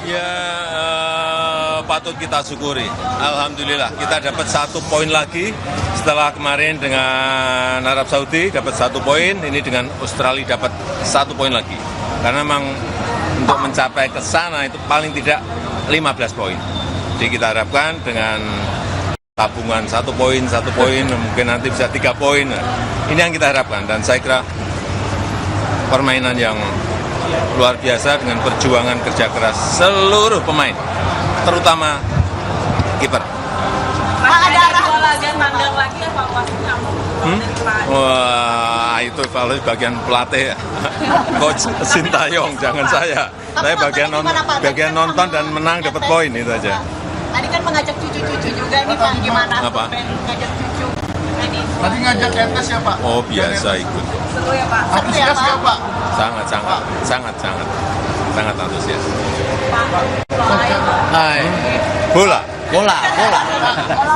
Ya, patut kita syukuri. Alhamdulillah kita dapat 1 poin lagi setelah kemarin dengan Arab Saudi dapat 1 poin, ini dengan Australia dapat 1 poin lagi. Karena memang untuk mencapai ke sana itu paling tidak 15 poin. Jadi kita harapkan dengan tabungan 1 poin, mungkin nanti bisa 3 poin. Ini yang kita harapkan dan saya kira permainan yang luar biasa dengan perjuangan kerja keras seluruh pemain, terutama kiper. Wah, itu kalau bagian pelatih, Coach Sintayong, jangan saya. Saya bagian nonton dan menang dapat poin itu aja. Tadi kan mengajak cucu-cucu juga nih Pak, gimana? Apa? Ngajak cucu. Tadi ngajak etes ya Pak? Oh biasa ikut. Seru ya Pak? Antusias ya Pak? Sangat antusias. Hai. Bola.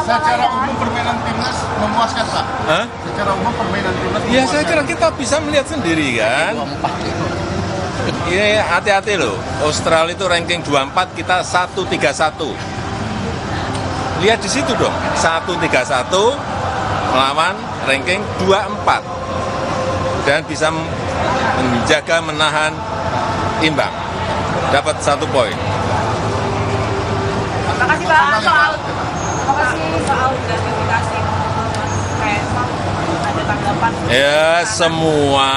Secara umum permainan timnas memuaskan Pak? Hah? Secara umum permainan timnas Ya saya kira kita bisa melihat sendiri kan. Ini hati-hati loh. Australia itu ranking 24, kita 131. Lihat di situ dong. 131 melawan ranking 24. Dan bisa menjaga menahan imbang. Dapat 1 poin. Makasih Pak soal gratifikasi. Kayak ada tanggapan. Ya, semua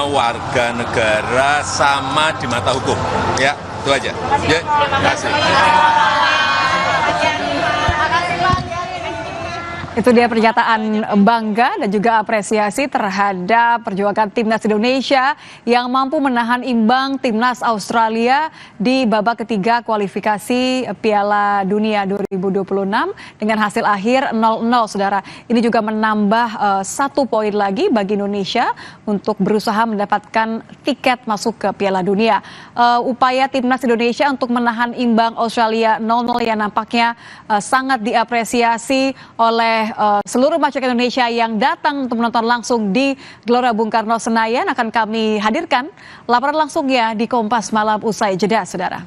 warga negara sama di mata hukum. Ya, itu aja. Ya, terima kasih. Itu dia pernyataan bangga dan juga apresiasi terhadap perjuangan timnas Indonesia yang mampu menahan imbang timnas Australia di babak ketiga kualifikasi Piala Dunia 2026 dengan hasil akhir 0-0, saudara. Ini juga menambah 1 poin lagi bagi Indonesia untuk berusaha mendapatkan tiket masuk ke Piala Dunia. Upaya timnas Indonesia untuk menahan imbang Australia 0-0 yang nampaknya sangat diapresiasi oleh seluruh masyarakat Indonesia yang datang untuk menonton langsung di Gelora Bung Karno Senayan. Akan kami hadirkan laporan langsungnya di Kompas Malam usai jeda, saudara.